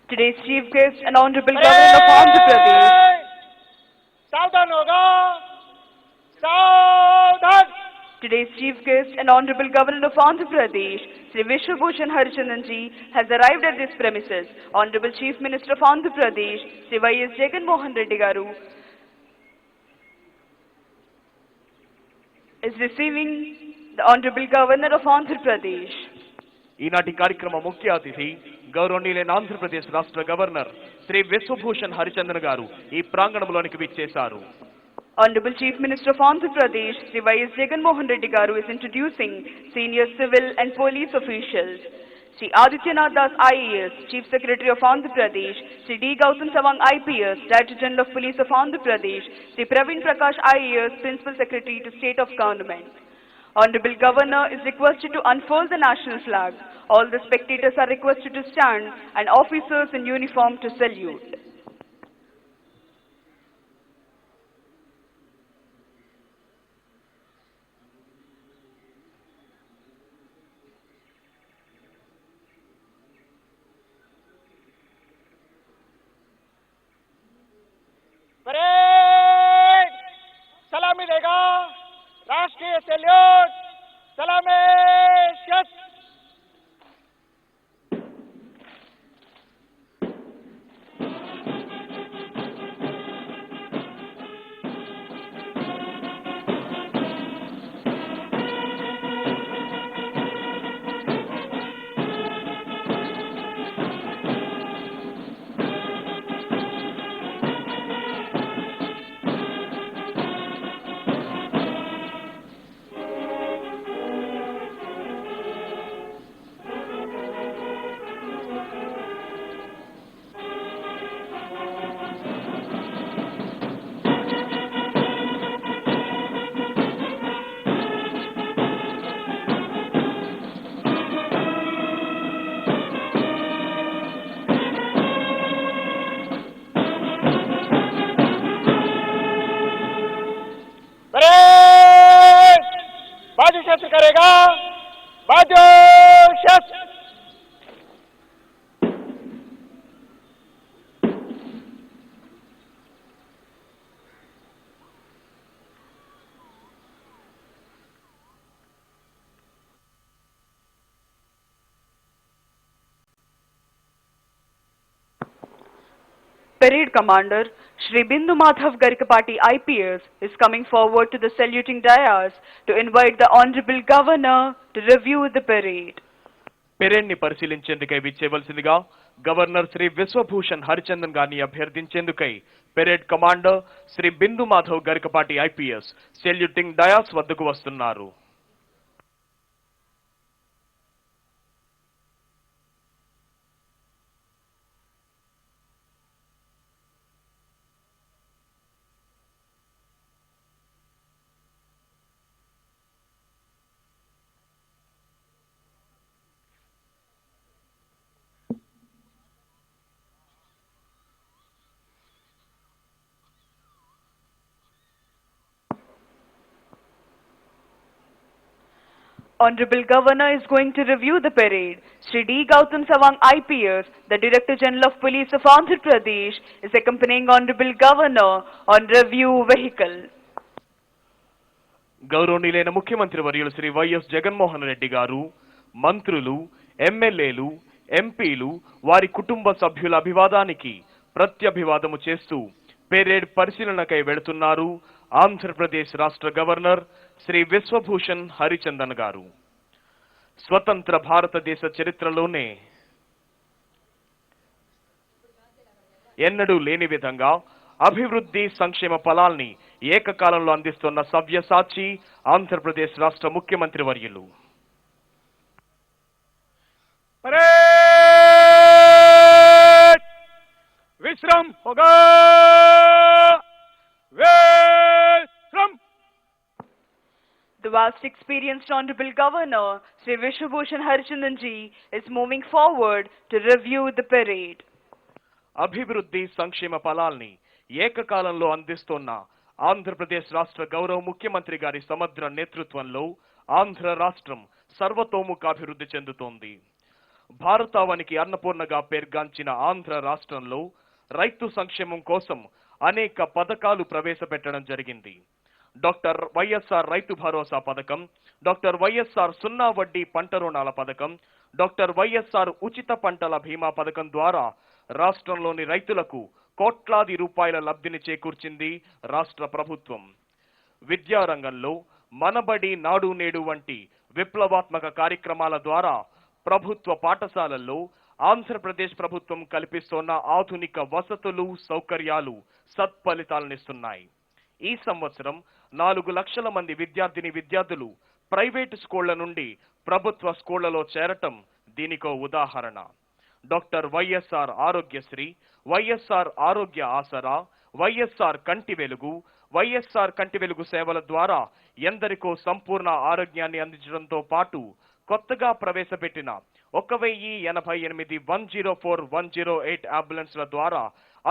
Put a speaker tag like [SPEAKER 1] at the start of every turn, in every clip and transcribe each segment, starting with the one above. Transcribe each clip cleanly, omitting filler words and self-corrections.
[SPEAKER 1] Today's chief guest, an honorable governor of Andhra Pradesh.
[SPEAKER 2] सावधान होगा, सावधान।
[SPEAKER 1] Today's chief guest, an honorable governor of Andhra Pradesh, Sri Vishwabhushan Harichandanji, has arrived at this premises. Honorable Chief Minister of Andhra Pradesh, Sri Y.S. Jagan Mohan Reddy Garu, is receiving the honorable governor of Andhra Pradesh.
[SPEAKER 3] ఈనాటి కార్యక్రమ ముఖ్య అతిథి గౌరవనీయులైన ఆంధ్రప్రదేశ్ రాష్ట్ర governor Shri Vishwabhushan Harichandan గారు ఈ ప్రాంగణంలోనికి విచ్చేశారు.
[SPEAKER 1] Honorable Chief Minister of Andhra Pradesh, Sri Y.S. Jagan Mohan Reddy Garu, is introducing senior civil and police officials. Sri Adityanath Das IAS, Chief Secretary of Andhra Pradesh, Sri D. Gautam Sawang IPS, Director General of Police of Andhra Pradesh, Sri Praveen Prakash IAS, Principal Secretary to State of Government. Honorable Governor is requested to unfurl the national flag. All the spectators are requested to stand and officers in uniform to salute.
[SPEAKER 2] Parade सलामी देगा, राष्ट्रीय salute, सलामी शत। बाजू शस्त्र करेगा, बाजू शस्त्र।
[SPEAKER 1] Parade Commander Shri Bindu Madhav Garikapati IPS is coming forward to the saluting dais to invite the Honorable Governor to review the parade.
[SPEAKER 3] Parade ని పరిశీలించేందుకై విచ్చేవలసిందిగా గవర్నర్ శ్రీ విశ్వభూషణ్ హరిచందన్ గారిని అభ్యర్థించేందుకై parade commander Shri Bindu Madhav Garikapati IPS saluting dais వద్దకు వస్తున్నారు.
[SPEAKER 1] Honorable Governor is going to review the parade. Sri D. Gautam Sawang IPS, the Director General of Police of Andhra Pradesh, is accompanying Honorable Governor on review vehicle.
[SPEAKER 3] గౌరవనీయులైన ముఖ్యమంత్రి వర్యులు Shri YS Jaganmohan Reddy గారు, మంత్రులు, ఎమ్మెల్యేలు, ఎంపీలు, వారి కుటుంబ సభ్యుల అభివాదానికి ప్రత్యభివాదము చేస్తూ పెరేడ్ పరిశీలనకై వెళుతున్నారు ఆంధ్రప్రదేశ్ రాష్ట్ర గవర్నర్ శ్రీ విశ్వభూషణ్ హరిచందన్ గారు. స్వతంత్ర భారతదేశ చరిత్రలోనే ఎన్నడూ లేని విధంగా అభివృద్ధి సంక్షేమ ఫలాల్ని ఏకకాలంలో అందిస్తున్న సవ్యసాచి ఆంధ్రప్రదేశ్ రాష్ట్ర ముఖ్యమంత్రి వర్యులు.
[SPEAKER 2] विश्राम होगा, विश्राम।
[SPEAKER 1] The vast experienced Honorable Governor, Sri Vishwabhushan Harichandanji, is moving forward to review the parade.
[SPEAKER 3] అభివృద్ధి సంక్షేమ ఫలాల్ని ఏకకాలంలో అందిస్తున్న ఆంధ్రప్రదేశ్ రాష్ట్ర గౌరవ ముఖ్యమంత్రి గారి సమగ్ర నేతృత్వంలో ఆంధ్ర రాష్ట్రం సర్వతోముఖాభివృద్ధి చెందుతోంది. భారతావనికి అన్నపూర్ణగా పేర్గాంచిన ఆంధ్ర రాష్ట్రంలో రైతు సంక్షేమం కోసం అనేక పథకాలు ప్రవేశపెట్టడం జరిగింది. డాక్టర్ వైఎస్ఆర్ రైతు భరోసా పథకం, డాక్టర్ వైఎస్ఆర్ సున్నా వడ్డీ పంట రుణాల పథకం, డాక్టర్ వైఎస్ఆర్ ఉచిత పంటల బీమా పథకం ద్వారా రాష్ట్రంలోని రైతులకు కోట్లాది రూపాయల లబ్ధిని చేకూర్చింది రాష్ట్ర ప్రభుత్వం. విద్యారంగంలో మనబడి నాడు నేడు వంటి విప్లవాత్మక కార్యక్రమాల ద్వారా ప్రభుత్వ పాఠశాలల్లో ఆంధ్రప్రదేశ్ ప్రభుత్వం కల్పిస్తున్న ఆధునిక వసతులు సౌకర్యాలు సత్ఫలితాలనిస్తున్నాయి. ఈ సంవత్సరం 4 లక్షల మంది విద్యార్థులు ప్రైవేటు స్కూళ్ల నుండి ప్రభుత్వ స్కూళ్లలో చేరటం దీనికో ఉదాహరణ. డాక్టర్ వైఎస్ఆర్ ఆరోగ్యశ్రీ, వైఎస్ఆర్ ఆరోగ్య ఆసరా, వైఎస్ఆర్ కంటి వెలుగు సేవల ద్వారా ఎందరికో సంపూర్ణ ఆరోగ్యాన్ని అందించడంతో పాటు కొత్తగా ప్రవేశపెట్టిన 1088 104-108 అంబులెన్స్ల ద్వారా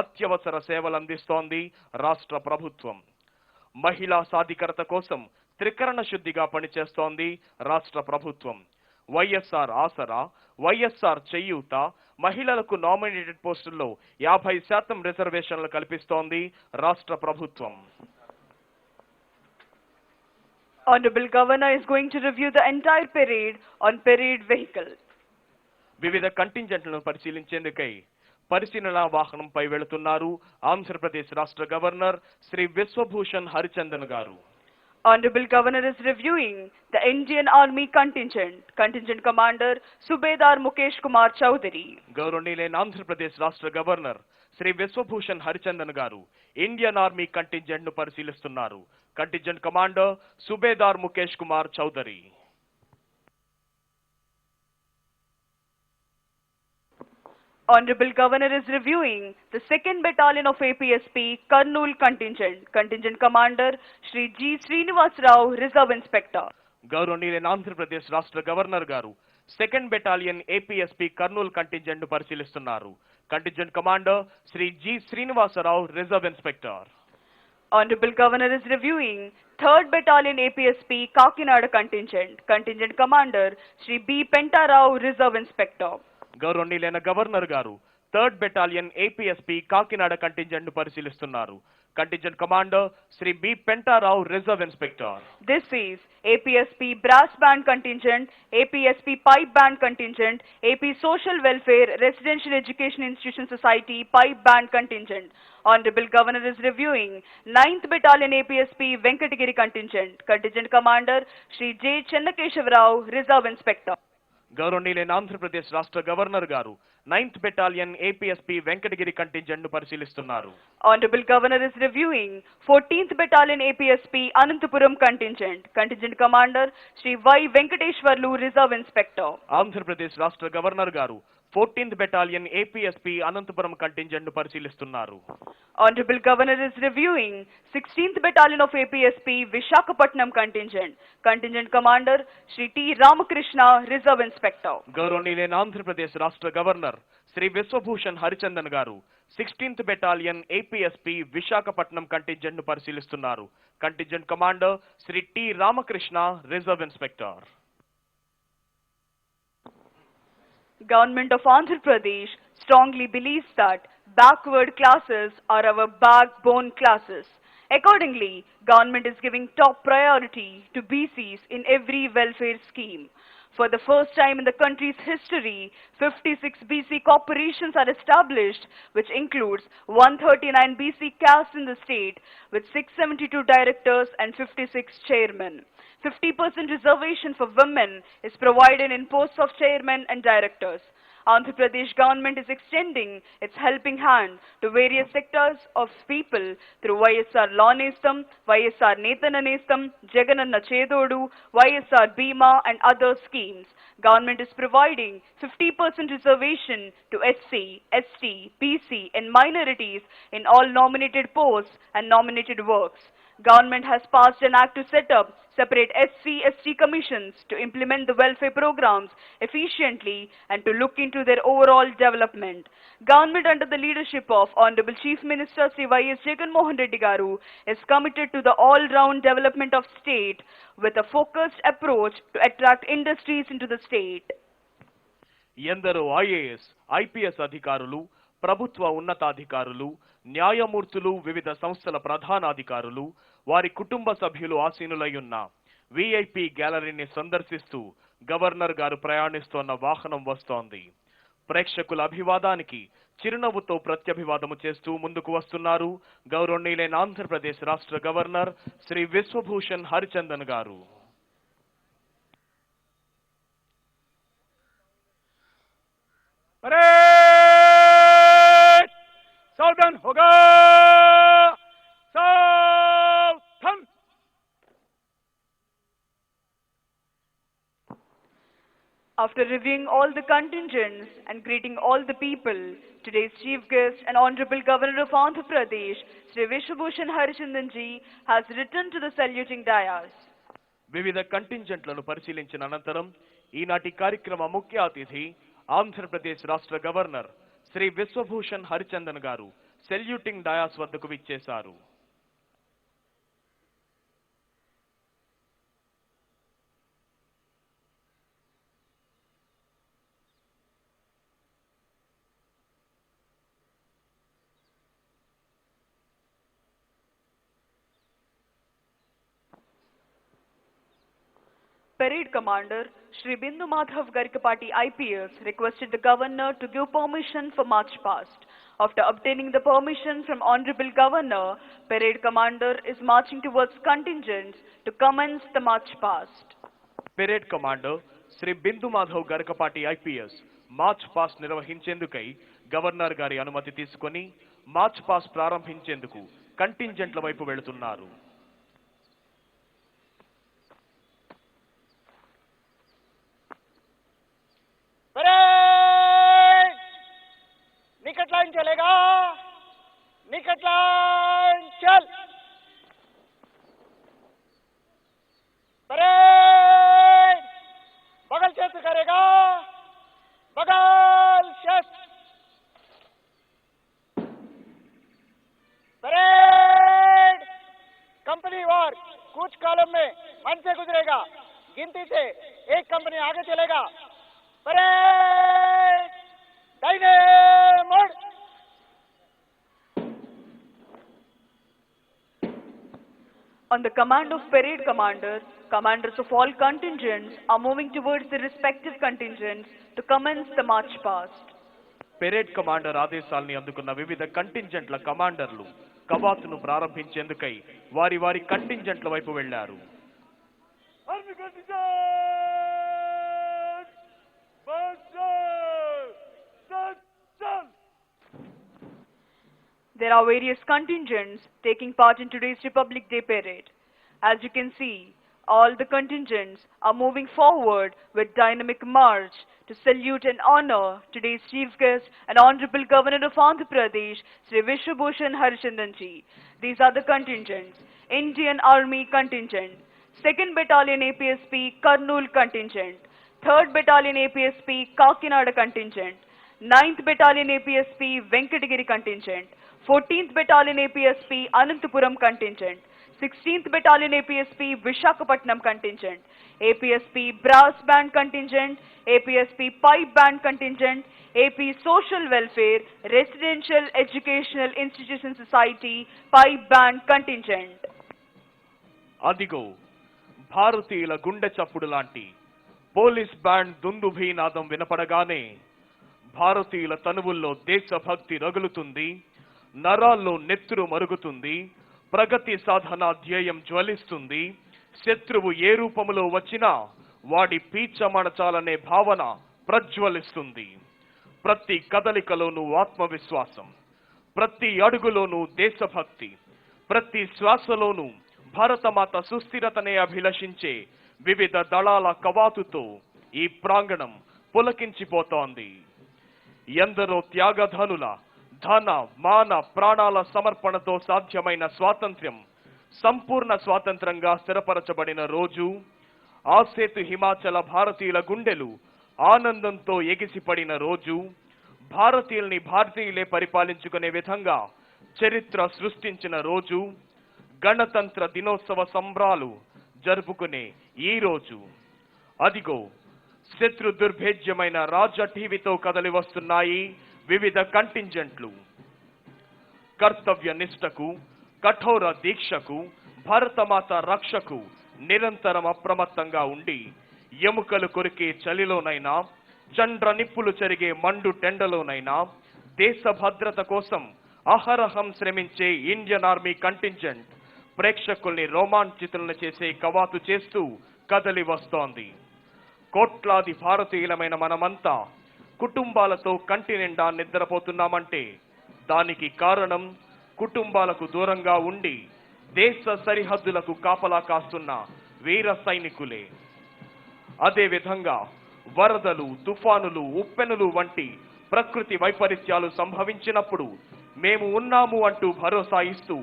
[SPEAKER 3] అత్యవసర సేవలు అందిస్తోంది రాష్ట్ర ప్రభుత్వం. మహిళా సాధికారత కోసం త్రికరణ శుద్ధిగా పనిచేస్తోంది రాష్ట్ర ప్రభుత్వం. వైఎస్ఆర్ ఆసరా, వైఎస్ఆర్ చేయూత, మహిళలకు నామినేటెడ్ పోస్టుల్లో 50% రిజర్వేషన్లు కల్పిస్తోంది రాష్ట్ర ప్రభుత్వం.
[SPEAKER 1] Honorable Governor is going to review the entire parade on parade vehicle.
[SPEAKER 3] వివిధ కంటింజెంట్లను పరిశీలించేందుకై పరిశీలనా వాహనంపై వెళుతున్నారు ఆంధ్రప్రదేశ్ రాష్ట్ర గవర్నర్ శ్రీ విశ్వభూషణ్ హరిచందన్ గారు.
[SPEAKER 1] Honorable Governor is reviewing the Indian Army Contingent Commander Subedar Mukesh Kumar Chowdhury.
[SPEAKER 3] గౌరవనీయులైన ఆంధ్రప్రదేశ్ రాష్ట్ర గవర్నర్ శ్రీ విశ్వభూషణ్ హరిచందన్ గారు ఇండియన్ ఆర్మీ కంటింజెంట్ ను పరిశీలిస్తున్నారు. Contingent commander Subedar Mukesh Kumar Chaudhary.
[SPEAKER 1] Honorable Governor is reviewing the 2nd Battalion of APSP Kurnool Contingent Commander Shri G. Srinivas Rao, Reserve Inspector.
[SPEAKER 3] గౌరవనీయులైన ఆంధ్రప్రదేశ్ రాష్ట్ర governor గారు 2nd Battalion APSP Kurnool contingent ను పరిశీలిస్తున్నారు. Contingent commander Shri G Srinivasarao, reserve inspector.
[SPEAKER 1] Honorable Governor is reviewing 3rd Battalion APSP Kakinada Contingent Commander Shri B. Pentarao, Reserve Inspector.
[SPEAKER 3] గౌరవనీయులైన governor గారు 3rd Battalion APSP Kakinada contingent ను పరిశీలిస్తున్నారు. Contingent commander Shri B Pentarao, reserve inspector.
[SPEAKER 1] This is APSP Brass Band Contingent, APSP Pipe Band Contingent, AP Social Welfare Residential Education Institution Society Pipe Band Contingent. Honorable Governor is reviewing 9th Battalion APSP Venkatagiri Contingent Commander Shri J. Chennakeshav Rao, Reserve Inspector.
[SPEAKER 3] గౌరవనీయులైన ఆంధ్రప్రదేశ్ రాష్ట్ర governor గారు 9th Battalion APSP Venkatagiri contingent ను పరిశీలిస్తున్నారు.
[SPEAKER 1] Honorable Governor is reviewing 14th Battalion APSP Anantapuram Contingent Commander Shri Y. Venkateshwarlu, Reserve Inspector.
[SPEAKER 3] Andhra Pradesh రాష్ట్ర governor గారు 14th Battalion APSP Anantapuram contingent ను పరిశీలిస్తున్నారు.
[SPEAKER 1] Honorable Governor is reviewing 16th Battalion of APSP Vishakhapatnam Contingent Commander Shri T. Ramakrishna, Reserve Inspector.
[SPEAKER 3] గౌరవనీయులైన ఆంధ్రప్రదేశ్ రాష్ట్ర governor Shri Vishwabhushan Harichandan గారు 16th Battalion APSP Visakhapatnam contingent ను పరిశీలిస్తున్నారు. Contingent commander Shri T Ramakrishna, reserve inspector.
[SPEAKER 1] Government of Andhra Pradesh strongly believes that backward classes are our backbone classes. Accordingly, government is giving top priority to BCs in every welfare scheme. For the first time in the country's history, 56 BC corporations are established, which includes 139 BC castes in the state, with 672 directors and 56 chairmen. 50% reservation for women is provided in posts of chairmen and directors. Andhra Pradesh government is extending its helping hand to various sectors of people through YSR Law Nestam, YSR Netana Nestam, Jagananna Chedodu, YSR Bima and other schemes. Government is providing 50% reservation to SC, ST, BC and minorities in all nominated posts and nominated works. Government has passed an act to set up separate SC/ST commissions to implement the welfare programs efficiently and to look into their overall development. Government under the leadership of Honorable Chief Minister Sri Y.S. Jagan Mohan Reddy Garu is committed to the all-round development of state with a focused approach to attract industries into the state.
[SPEAKER 3] ఎందరో IAS IPS అధికారులు, ప్రభుత్వ ఉన్నతాధికారులు, న్యాయమూర్తులు, వివిధ సంస్థల ప్రధానాధికారులు, వారి కుటుంబ సభ్యులు ఆసీనులయ్యున్న విఐపి గ్యాలరీని సందర్శిస్తూ గవర్నర్ గారు ప్రయాణిస్తోన్న వాహనం వస్తోంది. ప్రేక్షకుల అభివాదానికి చిరునవ్వుతో ప్రత్యభివాదము చేస్తూ ముందుకు వస్తున్నారు గౌరవనీయులైన ఆంధ్రప్రదేశ్ రాష్ట్ర గవర్నర్ శ్రీ విశ్వభూషణ్ హరిచందన్ గారు.
[SPEAKER 2] परेड सावधान होगा सावधान.
[SPEAKER 1] After reviewing all the contingents and greeting all the people, today's chief guest and Honorable Governor of Andhra Pradesh, Sri Vishwabhushan Harichandan ji, has returned to the saluting dais.
[SPEAKER 3] వివిధ కంటింజెంట్లను పరిశీలించిన అనంతరం ఈనాటి కార్యక్రమ ముఖ్య అతిథి ఆంధ్రప్రదేశ్ రాష్ట్ర గవర్నర్ శ్రీ విశ్వభూషణ్ హరిచందన్ గారు సెల్యూటింగ్ డయాస్ వద్దకు విచ్చేశారు.
[SPEAKER 1] Parade Commander Shri Bindu Madhav Garikapati IPS requested the Governor to give permission for march past. After obtaining the permission from Honorable Governor, Parade Commander is marching towards contingents to commence the march past.
[SPEAKER 3] Parade commander Shri Bindu Madhav Garikapati IPS march past నిర్వహించేందుకై governor గారి అనుమతి తీసుకొని March past ప్రారంభించేందుకు కంటింజెంట్ల వైపు వెళుతున్నారు.
[SPEAKER 2] Parade निकट line चलेगा, निकट लाइन चल. परेड बगल क्षेत्र करेगा, बगल क्षेत्र. परेड कंपनी वार कुछ कॉलम में मन से गुजरेगा, गिनती से एक कंपनी आगे चलेगा. परेड दाहिने मोड़.
[SPEAKER 1] On the command of Parade Commander, commanders of all contingents are moving towards their respective contingents to commence the march past.
[SPEAKER 3] Parade commander ఆదేశాల్ని అందుకున్న వివిధ కంటింజెంట్ల కమాండర్లు కవాతును ప్రారంభించేందుకై వారి వారి కంటింజెంట్ల వైపు వెళ్లారు.
[SPEAKER 1] There are various contingents taking part in today's Republic Day parade. As you can see, all the contingents are moving forward with dynamic march to salute and honor today's chief guest and Honorable Governor of Andhra Pradesh, Sri Vishwabhushan Harichandan ji. These are the contingents: Indian Army contingent, 2nd Battalion APSP Kurnool contingent, 3rd Battalion APSP Kakinada contingent, 9th Battalion APSP Venkatagiri contingent, 14th Battalion APSP Anantapuram contingent, 16th Battalion APSP Vishakhapatnam contingent, APSP Brass Band contingent, APSP Pipe Band contingent, AP Social Welfare Residential Educational Institution Society Pipe Band contingent.
[SPEAKER 3] అదిగో భారతీయుల గుండె చప్పుడు లాంటి police band దుందుభీనాదం వినపడగానే భారతీయుల తనువుల్లో దేశభక్తి రగులుతుంది, నరాల్లో నెత్తురు మరుగుతుంది, ప్రగతి సాధన ధ్యేయం జ్వలిస్తుంది. శత్రువు ఏ రూపములో వచ్చినా వాడి పీచమణచాలనే భావన ప్రజ్వలిస్తుంది. ప్రతి కదలికలోనూ ఆత్మవిశ్వాసం, ప్రతి అడుగులోనూ దేశభక్తి, ప్రతి శ్వాసలోనూ భారతమాత సుస్థిరతనే అభిలషించే వివిధ దళాల కవాతుతో ఈ ప్రాంగణం పులకించిపోతోంది. ఎందరో త్యాగధనుల ధన మాన ప్రాణాల సమర్పణతో సాధ్యమైన స్వాతంత్ర్యం సంపూర్ణ స్వాతంత్రంగా స్థిరపరచబడిన రోజు, ఆసేతు హిమాచల భారతీయుల గుండెలు ఆనందంతో ఎగిసిపడిన రోజు, భారతీయుల్ని భారతీయులే పరిపాలించుకునే విధంగా చరిత్ర సృష్టించిన రోజు, గణతంత్ర దినోత్సవ సంబరాలు జరుపుకునే ఈ రోజు. అదిగో శత్రు దుర్భేద్యమైన రాజ టీవీతో కదలి వస్తున్నాయి వివిధ కంటింజెంట్లు. కర్తవ్య నిష్టకు, కఠోర దీక్షకు, భారతమాత రక్షకు నిరంతరం అప్రమత్తంగా ఉండి ఎముకలు కొరికే చలిలోనైనా, చండ్ర నిప్పులు చెరిగే మండు టెండలోనైనా దేశ భద్రత కోసం అహరహం శ్రమించే ఇండియన్ ఆర్మీ కంటింజెంట్ ప్రేక్షకుల్ని రోమాంచితులను చేసే కవాతు చేస్తూ కదలి వస్తోంది. కోట్లాది భారతీయులమైన మనమంతా కుటుంబాలతో కంటి నిండా నిద్రపోతున్నామంటే దానికి కారణం కుటుంబాలకు దూరంగా ఉండి దేశ సరిహద్దులకు కాపలా కాస్తున్న వీర సైనికులే. అదేవిధంగా వరదలు, తుఫానులు, ఉప్పెనులు వంటి ప్రకృతి వైపరీత్యాలు సంభవించినప్పుడు మేము ఉన్నాము అంటూ భరోసా ఇస్తూ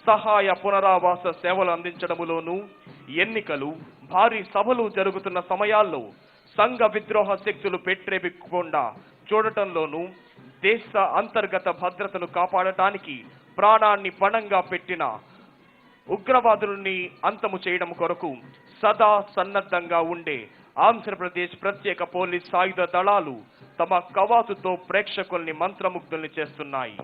[SPEAKER 3] సహాయ పునరావాస సేవలు అందించడములోనూ, ఎన్నికలు, భారీ సభలు జరుగుతున్న సమయాల్లో సంఘ విద్రోహ శక్తులు పెట్టేబిక్కకుండా చూడటంలోనూ, దేశ అంతర్గత భద్రతను కాపాడటానికి ప్రాణాన్ని పణంగా పెట్టిన ఉగ్రవాదుల్ని అంతము చేయడం కొరకు సదా సన్నద్ధంగా ఉండే ఆంధ్రప్రదేశ్ ప్రత్యేక పోలీస్ సాయుధ దళాలు తమ కవాతుతో ప్రేక్షకుల్ని మంత్రముగ్ధుల్ని చేస్తున్నాయి.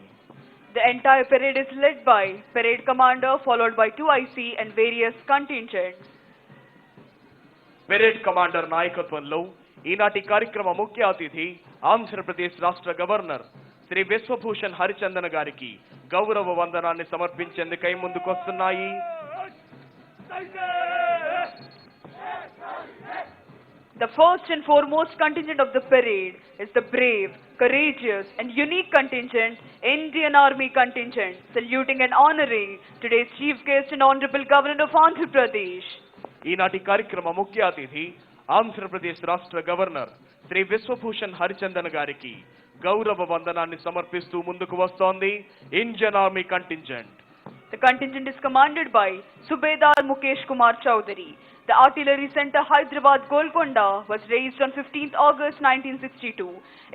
[SPEAKER 1] The entire parade is led by parade commander followed by 2 IC and various contingents.
[SPEAKER 3] Parade commander నాయకత్వంలో ఈనాటి కార్యక్రమ ముఖ్య అతిథి ఆంధ్రప్రదేశ్ రాష్ట్ర గవర్నర్ శ్రీ విశ్వభూషణ్ హరిచందన్ గారికి గౌరవ వందనాన్ని సమర్పించేందుకై ముందుకొస్తున్నాయి.
[SPEAKER 1] The first and foremost contingent of the parade is the brave, courageous and unique contingent, Indian Army contingent, saluting and honoring today's chief guest and honorable governor of Andhra Pradesh.
[SPEAKER 3] ఈనాటి కార్యక్రమ ముఖ్య అతిథి ఆంధ్రప్రదేశ్ రాష్ట్ర governor Shri Vishwabhushan Harichandan గారికి గౌరవ వందనాన్ని సమర్పిస్తూ ముందుకు వస్తోంది Indian army contingent.
[SPEAKER 1] The contingent is commanded by Subedar Mukesh Kumar Chowdhury. The Artillery Center Hyderabad Golconda was raised on 15th August 1962.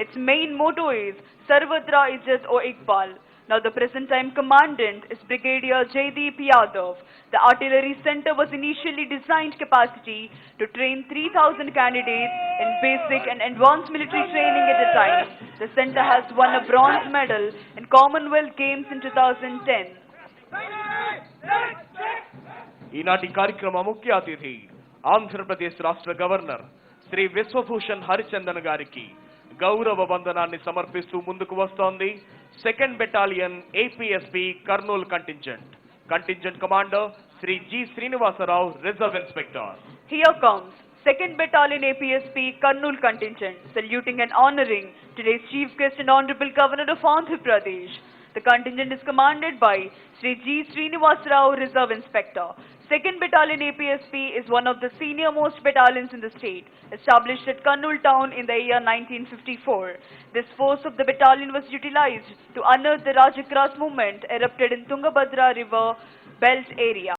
[SPEAKER 1] Its main motto is Sarvatra Izzat o Iqbal. Now the present time commandant is Brigadier Jaideep Yadav. The Artillery Center was initially designed capacity to train 3,000 candidates in basic and advanced military training at a time. The center has won a bronze medal in Commonwealth Games in 2010.
[SPEAKER 3] ఈనాటి కార్యక్రమ ముఖ్య అతిథి ఆంధ్రప్రదేశ్ రాష్ట్ర governor Shri Vishwabhushan Harichandan గారికి గౌరవ వందనాన్ని సమర్పిస్తూ ముందుకు వస్తోంది 2nd battalion APSP Kurnool contingent. Contingent commander Shri G. Srinivasarao, reserve inspector.
[SPEAKER 1] Here comes 2nd Battalion APSP Karnool contingent, saluting and honoring today's chief guest and honorable governor of Andhra Pradesh. The contingent is commanded by Sri G. Srinivasarao, Reserve Inspector. 2nd Battalion APSP is one of the senior most battalions in the state, established at Karnool town in the year 1954. This force of the battalion was utilized to unearth the Rajagras movement erupted in Tungabhadra river belt area.